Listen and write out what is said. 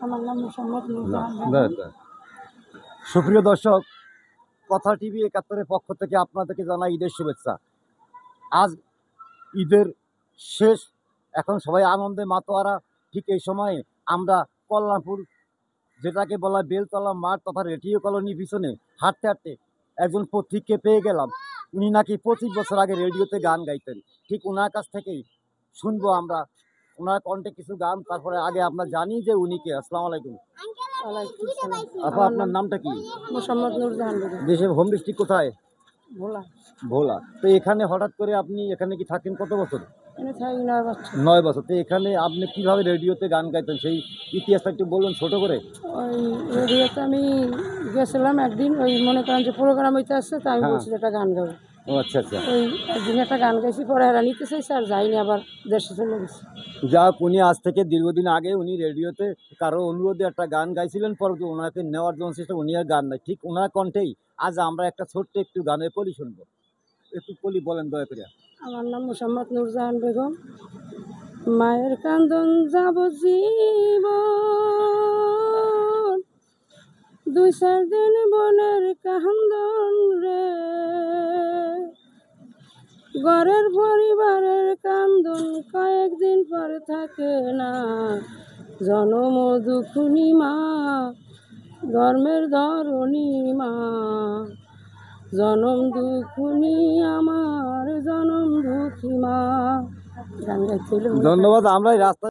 আমার নাম মোসাম্মদ না, নূরজাহান না, বেগম। না। সুপ্রিয় দর্শক, কথা টিভি ৭১-এর পক্ষ থেকে আপনাদেরকে জানাই ঈদের শুভেচ্ছা। আজ ঈদের শেষ, এখন সবাই আনন্দে মাতোয়ারা। ঠিক এই সময়ে আমরা কল্যাণপুর, যেটাকে বলা হয় বেলতলা মাঠ তথা রেডিও কলোনির পিছনে হাঁটতে হাঁটতে একজন পথিককে পেয়ে গেলাম। উনি নাকি ২৫ বছর আগে রেডিওতে গান গাইতেন। ঠিক ওনার কাছ থেকেই শুনবো আমরা ওনার কণ্ঠে কিছু গান। তারপরে আগে আমরা জানি যে উনি কে। আসসালামু আলাইকুম। ওয়ালাইকুম সালাম। আপা, আপনার নামটা কি? মোসাম্মদ নূরজাহান বেগম। দেশের হোম ডিস্ট্রিক্ট কোথায়? ভোলা। ভোলা। তো এখানে হঠাৎ করে আপনি এখানে কি থাকেন কত বছর? এনে থাকি 9 বছর। ৯ বছর। তো এখানে আপনি কিভাবে রেডিওতে গান গাইতেন সেই ইতিহাসটা একটু বলবেন ছোট করে? ওই রেডিওতে আমি গেছিলাম একদিন, ওই মনে করেন যে প্রোগ্রাম হইতে আসছে, তো আমি হ্যাঁ। বলছি যে একটা গান গাবো। ও আচ্ছা, আচ্ছা। ওই একদিন একটা গান গাইছি, পরে এরা নিতে চাইছে আর যাইনি, আবার দেশে চলে গেছি। যাক, উনি আজ থেকে দীর্ঘদিন আগে উনি রেডিওতে কারো অনুরোধে একটা গান গাইছিলেন, পরে ওনাকে নেওয়ার জন্য চেষ্টা, উনি আর গান নাই। ঠিক ওনার কণ্ঠেই আজ আমরা একটা ছোট্ট একটু গানের কলি শুনবো। একটু কলি বলেন দয়া করে। আমার নাম মোসাম্মদ নূরজাহান বেগম। মায়ের কান্দন যাব জীবন, 2-4 দিন বনের কান্দন রে, ঘরের পরিবারের কান্দন কয়েকদিন পর থাকে না, জনম দুঃখী মা, ধর্মের ধরণী মা, জনম দুঃখী আমার, জনম দুঃখী মা। গান গাইছিল। ধন্যবাদ। আমরা এই রাস্তা